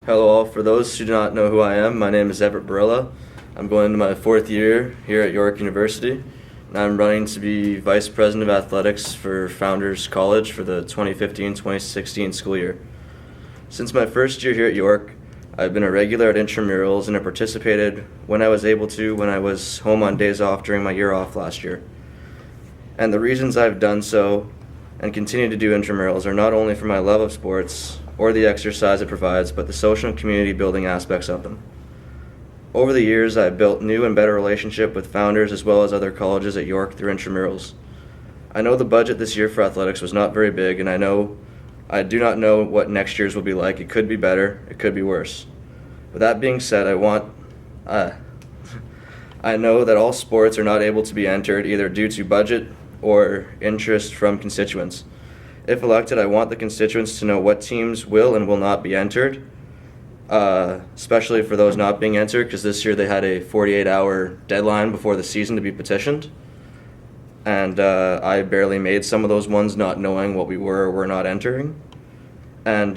Hello all. For those who do not know who I am, my name is Everett Barilla. I'm going into my 4th year here at York University, and I'm running to be Vice President of Athletics for Founders College for the 2015-2016 school year. Since my first year here at York, I've been a regular at intramurals and have participated when I was able to when I was home on days off during my year off last year. And the reasons I've done so and continue to do intramurals are not only for my love of sports or the exercise it provides, but the social and community building aspects of them. Over the years, I've built new and better relationship with founders as well as other colleges at York through intramurals. I know the budget this year for athletics was not very big, and I do not know what next year's will be like. It could be better, it could be worse. With that being said, I know that all sports are not able to be entered either due to budget or interest from constituents. If elected, I want the constituents to know what teams will and will not be entered, especially for those not being entered, because this year they had a 48-hour deadline before the season to be petitioned. And I barely made some of those ones not knowing what we were or were not entering. And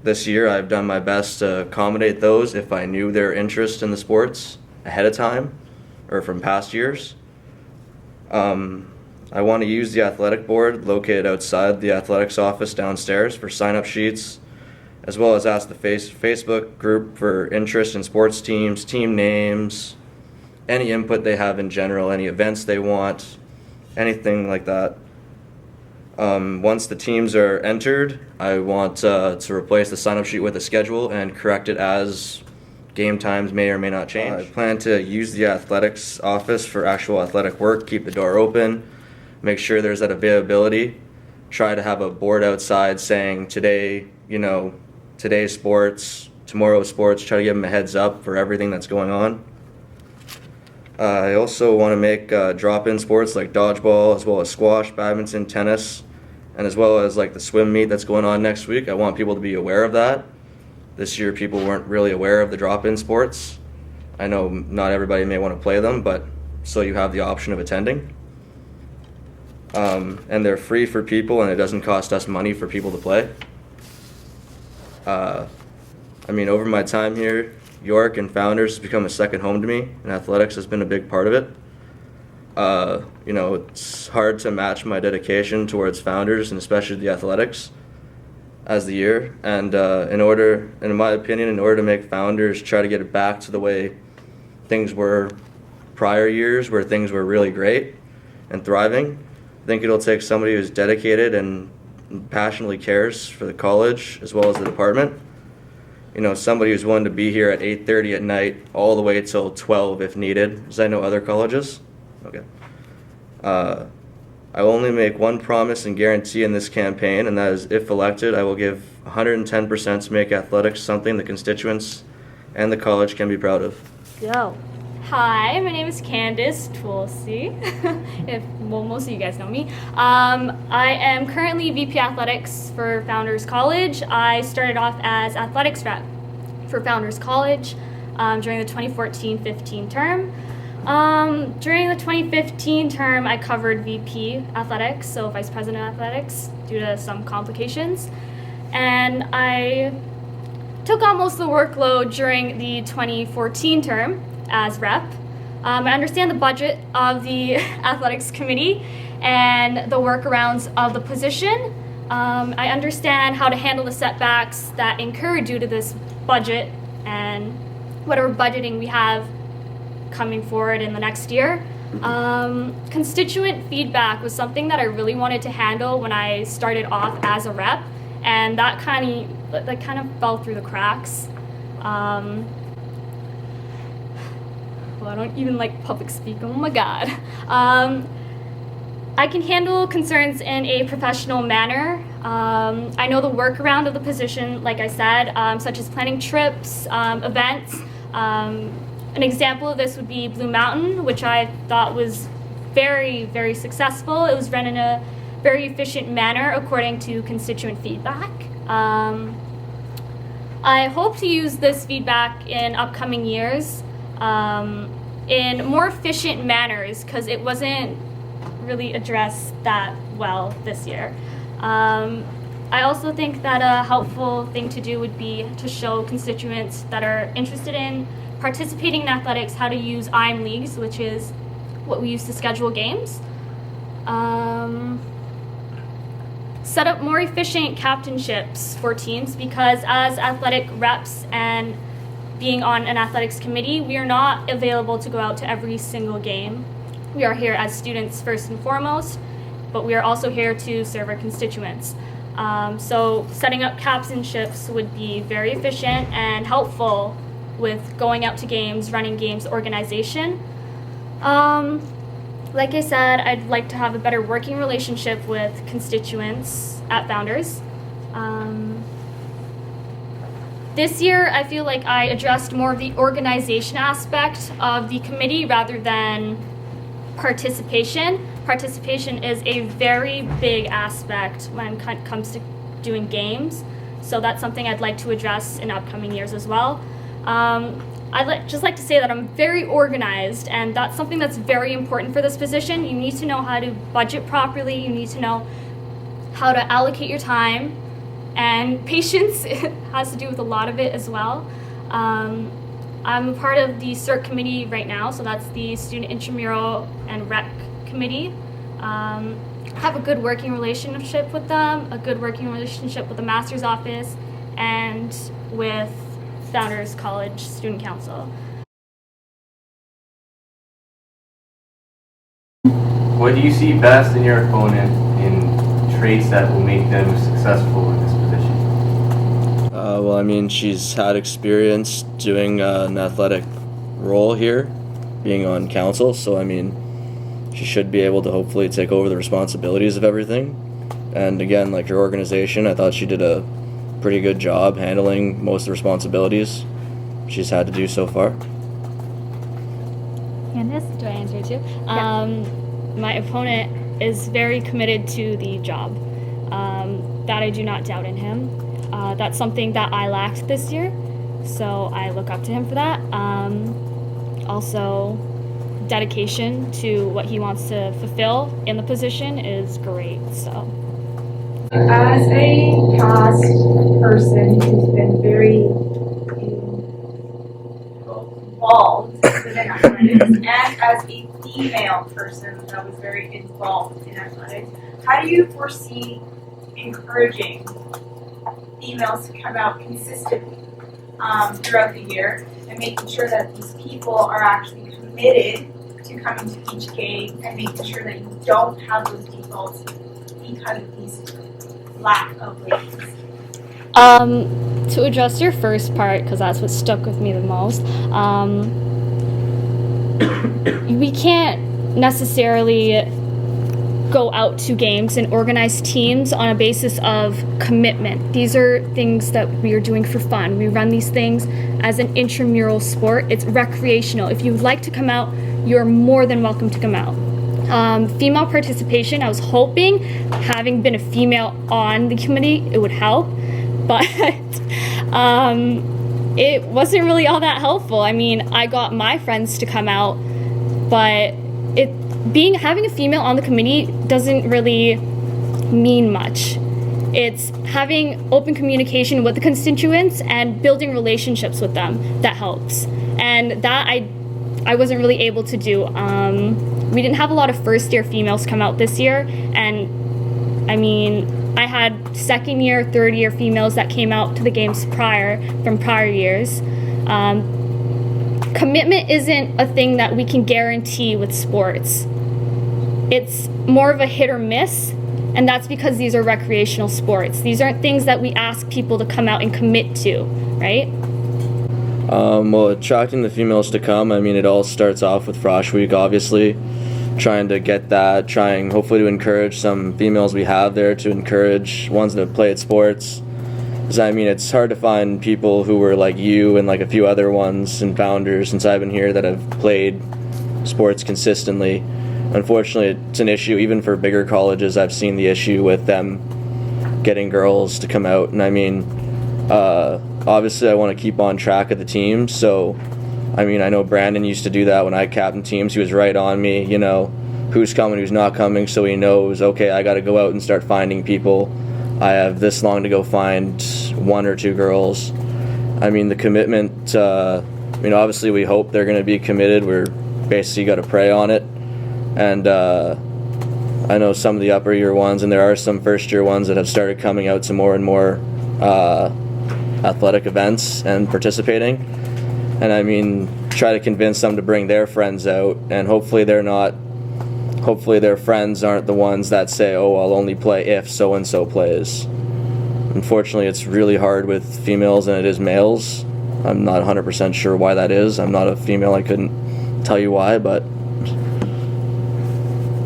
this year I've done my best to accommodate those if I knew their interest in the sports ahead of time or from past years. I want to use the athletic board located outside the athletics office downstairs for sign-up sheets, as well as ask the Facebook group for interest in sports teams, team names, any input they have in general, any events they want, anything like that. Once the teams are entered, I want to replace the sign-up sheet with a schedule and correct it as game times may or may not change. I plan to use the athletics office for actual athletic work, keep the door open, make sure there's that availability, try to have a board outside saying today, today's sports, tomorrow's sports, try to give them a heads up for everything that's going on. I also want to make drop-in sports like dodgeball, as well as squash, badminton, tennis, and as well as like the swim meet that's going on next week. I want people to be aware of that. This year people weren't really aware of the drop-in sports. I know not everybody may want to play them, but so you have the option of attending. And they're free for people, and it doesn't cost us money for people to play. Over my time here, York and Founders has become a second home to me, and athletics has been a big part of it. It's hard to match my dedication towards Founders, and especially the athletics, as the year. And in my opinion, in order to make Founders try to get it back to the way things were prior years, where things were really great and thriving, I think it'll take somebody who's dedicated and passionately cares for the college as well as the department. Somebody who's willing to be here at 8:30 at night all the way till 12 if needed, as I know other colleges. Okay. I will only make one promise and guarantee in this campaign, and that is if elected, I will give 110% to make athletics something the constituents and the college can be proud of. Go. Hi, my name is Candace Tulsi. Most of you guys know me. I am currently VP Athletics for Founders College. I started off as athletics rep for Founders College during the 2014-15 term. During the 2015 term, I covered VP Athletics, so Vice President of Athletics, due to some complications. And I took on most of the workload during the 2014 term as rep. I understand the budget of the athletics committee and the workarounds of the position. I understand how to handle the setbacks that incur due to this budget and whatever budgeting we have coming forward in the next year. Constituent feedback was something that I really wanted to handle when I started off as a rep, and that kind of fell through the cracks. I don't even like public speak, oh my god. I can handle concerns in a professional manner. I know the workaround of the position, like I said, such as planning trips, events. An example of this would be Blue Mountain, which I thought was very, very successful. It was run in a very efficient manner according to constituent feedback. I hope to use this feedback in upcoming years in more efficient manners, because it wasn't really addressed that well this year. I also think that a helpful thing to do would be to show constituents that are interested in participating in athletics how to use IM leagues, which is what we use to schedule games. Set up more efficient captainships for teams, because as athletic reps and being on an athletics committee, we are not available to go out to every single game. We are here as students first and foremost, but we are also here to serve our constituents. So setting up captainships would be very efficient and helpful with going out to games, running games, organization. Like I said, I'd like to have a better working relationship with constituents at Founders. This year, I feel like I addressed more of the organization aspect of the committee rather than participation. Participation is a very big aspect when it comes to doing games, so that's something I'd like to address in upcoming years as well. I'd just like to say that I'm very organized, and that's something that's very important for this position. You need to know how to budget properly, you need to know how to allocate your time, and patience has to do with a lot of it as well. I'm a part of the CERT committee right now, so that's the Student Intramural and Rec Committee. Have a good working relationship with them, a good working relationship with the Master's Office, and with Founders College Student Council. What do you see best in your opponent in traits that will make them successful in this position? Well, I mean, she's had experience doing an athletic role here, being on council, so I mean, she should be able to hopefully take over the responsibilities of everything. And again, like her organization, I thought she did a pretty good job handling most of the responsibilities she's had to do so far. Candace, do I answer too? Yeah. My opponent is very committed to the job. That I do not doubt in him. That's something that I lacked this year, so I look up to him for that. Also, dedication to what he wants to fulfill in the position is great. So, as a past person who's been very involved within athletics, and as a female person that was very involved in athletics, how do you foresee encouraging females to come out consistently throughout the year and making sure that these people are actually committed to coming to each game and making sure that you don't have those defaults because of these lack of ladies? To address your first part, because that's what stuck with me the most, we can't necessarily go out to games and organize teams on a basis of commitment. These are things that we are doing for fun. We run these things as an intramural sport. It's recreational. If you would like to come out, you're more than welcome to come out. Female participation, I was hoping, having been a female on the committee, it would help, but it wasn't really all that helpful. I mean, I got my friends to come out, but having a female on the committee doesn't really mean much. It's having open communication with the constituents and building relationships with them that helps. And that I wasn't really able to do. We didn't have a lot of first-year females come out this year, and I mean, I had second-year, third-year females that came out to the games from prior years. Commitment isn't a thing that we can guarantee with sports. It's more of a hit or miss, and that's because these are recreational sports. These aren't things that we ask people to come out and commit to, right? Well, attracting the females to come, I mean, it all starts off with Frosh Week, obviously. Trying to get that, trying hopefully to encourage some females we have there, to encourage ones that have played sports. Because, I mean, it's hard to find people who were like you and like a few other ones and Founders since I've been here that have played sports consistently. Unfortunately, it's an issue even for bigger colleges. I've seen the issue with them getting girls to come out, and I mean, obviously I want to keep on track of the team, so I mean, I know Brandon used to do that when I captained teams. He was right on me, you know, who's coming, who's not coming, so he knows, okay, I got to go out and start finding people. I have this long to go find 1 or 2 girls. I mean, the commitment, obviously we hope they're going to be committed. We're basically got to pray on it. And I know some of the upper year ones, and there are some first year ones that have started coming out to more and more athletic events and participating. And I mean, try to convince them to bring their friends out, and hopefully their friends aren't the ones that say, oh, I'll only play if so-and-so plays. Unfortunately, it's really hard with females than it is males. I'm not 100% sure why that is. I'm not a female, I couldn't tell you why, but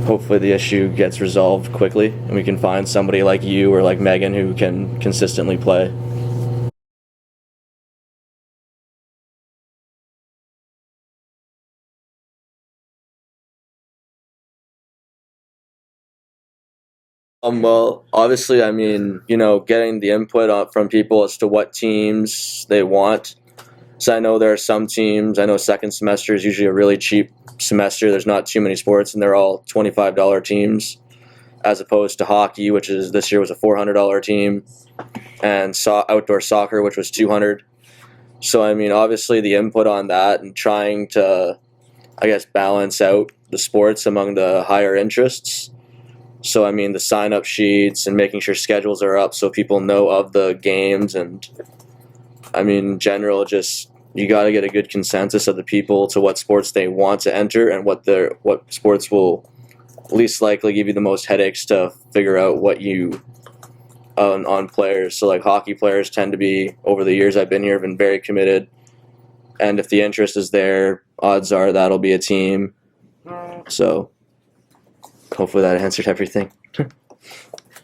hopefully the issue gets resolved quickly and we can find somebody like you or like Megan who can consistently play. Well, obviously, I mean, getting the input from people as to what teams they want. So I know there are some teams, I know second semester is usually a really cheap semester. There's not too many sports, and they're all $25 teams, as opposed to hockey, which is this year was a $400 team, and outdoor soccer, which was $200. So, I mean, obviously the input on that and trying to, I guess, balance out the sports among the higher interests. So, I mean, the sign-up sheets and making sure schedules are up so people know of the games. And, I mean, in general, just you got to get a good consensus of the people to what sports they want to enter and what sports will least likely give you the most headaches to figure out what you on players. So, like, hockey players tend to be, over the years I've been here, have been very committed. And if the interest is there, odds are that'll be a team. So hopefully that answered everything.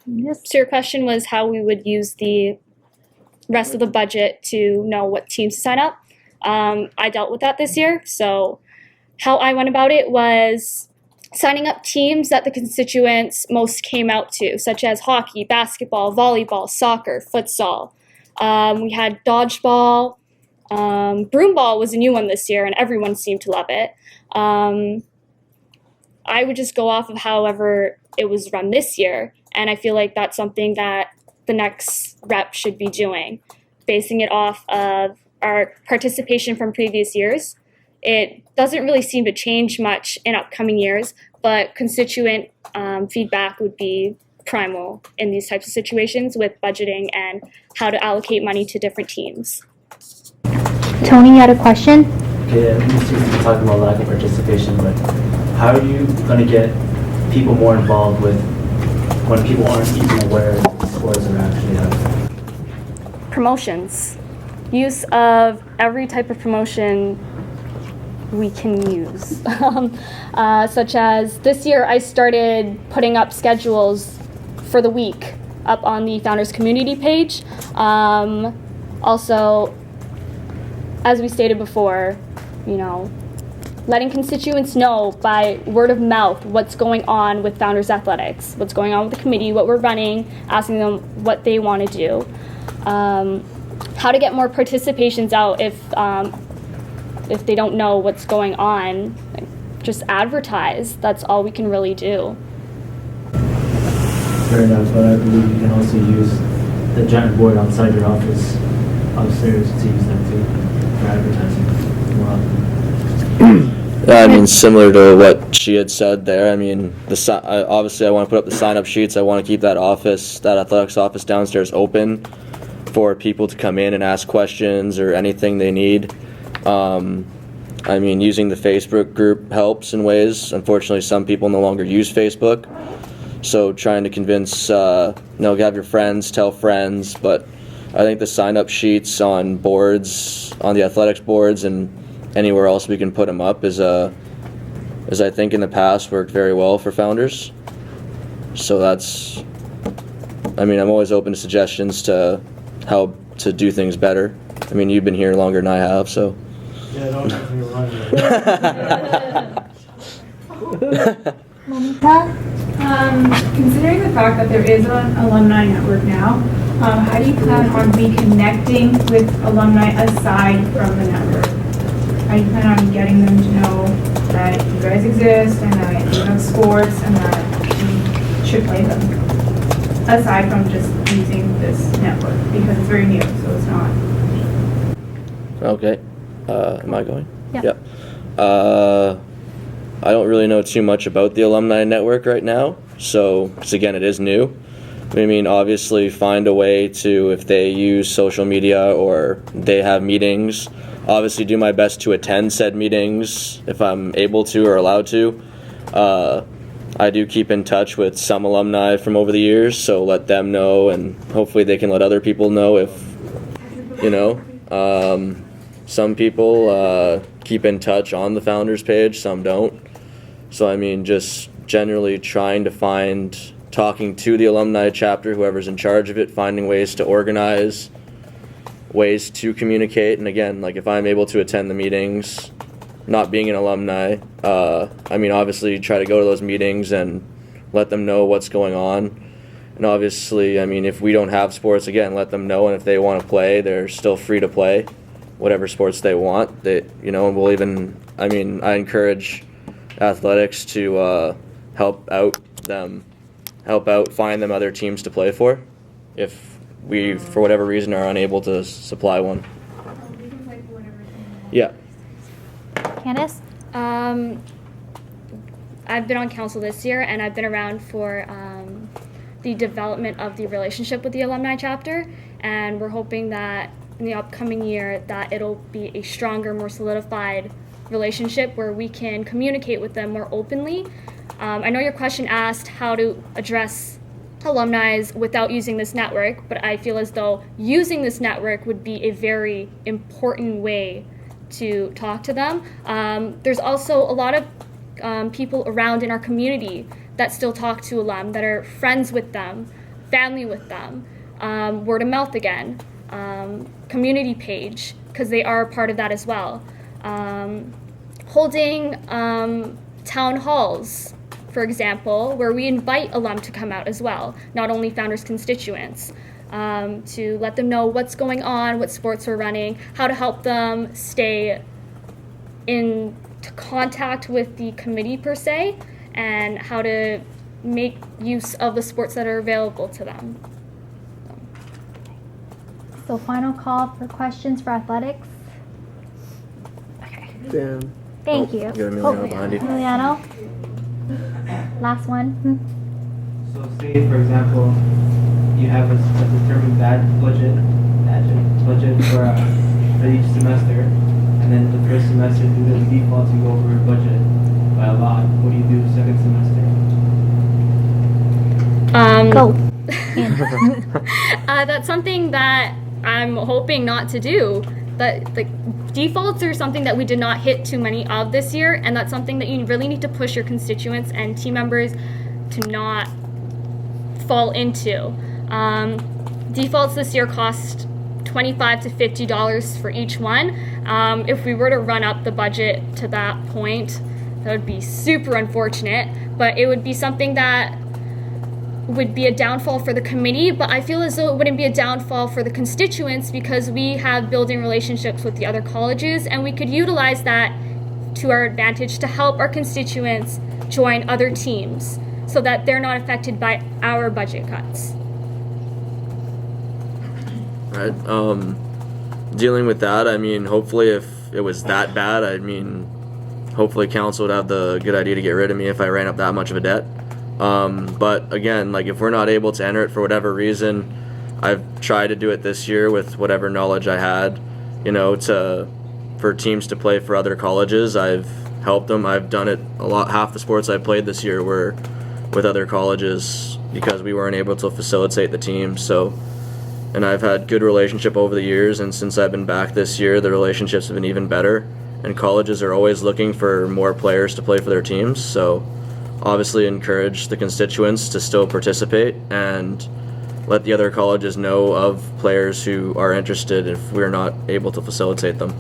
Yes. So your question was how we would use the rest of the budget to know what teams to sign up. I dealt with that this year. So how I went about it was signing up teams that the constituents most came out to, such as hockey, basketball, volleyball, soccer, futsal. We had dodgeball. Broomball was a new one this year, and everyone seemed to love it. I would just go off of however it was run this year, and I feel like that's something that the next rep should be doing, basing it off of our participation from previous years. It doesn't really seem to change much in upcoming years, but constituent feedback would be primal in these types of situations with budgeting and how to allocate money to different teams. Tony, you had a question? Okay, you seem to be talking about lack of participation, but how are you going to get people more involved with when people aren't even aware of the sports are actually happening? Promotions. Use of every type of promotion we can use. Such as this year I started putting up schedules for the week up on the Founders Community page. Also, as we stated before, letting constituents know by word of mouth what's going on with Founders Athletics, what's going on with the committee, what we're running, asking them what they want to do. How to get more participations out if they don't know what's going on. Just advertise. That's all we can really do. Fair enough, but I believe you can also use the giant board outside your office upstairs to use that too for advertising more often. Yeah, I mean, similar to what she had said there. I mean, obviously I want to put up the sign-up sheets. I want to keep that athletics office downstairs open for people to come in and ask questions or anything they need. I mean, using the Facebook group helps in ways. Unfortunately, some people no longer use Facebook. So trying to convince, have your friends, tell friends. But I think the sign-up sheets on boards, on the athletics boards and anywhere else we can put them up is I think in the past worked very well for Founders. So I'm always open to suggestions to how to do things better. I mean, you've been here longer than I have, so. Yeah, don't have me Monica? Considering the fact that there is an alumni network now, how do you plan on reconnecting with alumni aside from the network? How do you plan on getting them to know that you guys exist and that you have sports and that you should play them? aside from just using this network? Because it's very new, so it's not. Okay. Am I going? Yeah. Yep. I don't really know too much about the alumni network right now, so 'cause again, it is new. I mean, obviously, find a way to, if they use social media or they have meetings, obviously do my best to attend said meetings if I'm able to or allowed to. I do keep in touch with some alumni from over the years, so let them know, and hopefully they can let other people know if, you know. Some people keep in touch on the Founders page, some don't. So, I mean, just generally trying to talking to the alumni chapter, whoever's in charge of it, finding ways to organize, ways to communicate. And again, like if I'm able to attend the meetings, not being an alumni, I mean, obviously try to go to those meetings and let them know what's going on. And obviously, I mean, if we don't have sports, again, let them know. And if they want to play, they're still free to play whatever sports they want. They, you know, and we'll even, I mean, I encourage athletics to help out, find them other teams to play for if we, for whatever reason, are unable to supply one. Yeah. Candace? I've been on council this year, and I've been around for the development of the relationship with the alumni chapter, and we're hoping that in the upcoming year that it'll be a stronger, more solidified relationship where we can communicate with them more openly. I know your question asked how to address alumni without using this network, but I feel as though using this network would be a very important way to talk to them. There's also a lot of people around in our community that still talk to alum, that are friends with them, family with them, word of mouth again, community page, because they are a part of that as well. Holding town halls, for example, where we invite alum to come out as well, not only Founders constituents, to let them know what's going on, what sports we're running, how to help them stay in contact with the committee per se, and how to make use of the sports that are available to them. So final call for questions for athletics. Okay. Damn. Thank you. You got Emiliano behind you. Emiliano. Last one. So say, for example, you have a determined budget for each semester, and then the first semester due to the default you go over budget by a lot. What do you do second semester? Go. That's something that I'm hoping not to do. But the defaults are something that we did not hit too many of this year, and that's something that you really need to push your constituents and team members to not fall into. Defaults this year cost $25 to $50 for each one. If we were to run up the budget to that point, that would be super unfortunate, but it would be something that would be a downfall for the committee, but I feel as though it wouldn't be a downfall for the constituents because we have building relationships with the other colleges, and we could utilize that to our advantage to help our constituents join other teams so that they're not affected by our budget cuts. Right. Dealing with that, I mean, hopefully if it was that bad, I mean, hopefully council would have the good idea to get rid of me if I ran up that much of a debt. But again, like if we're not able to enter it for whatever reason, I've tried to do it this year with whatever knowledge I had, you know, for teams to play for other colleges. I've helped them. I've done it a lot. Half the sports I played this year were with other colleges because we weren't able to facilitate the team. So, and I've had good relationship over the years, and since I've been back this year, the relationships have been even better, and colleges are always looking for more players to play for their teams. So obviously encourage the constituents to still participate and let the other colleges know of players who are interested if we're not able to facilitate them.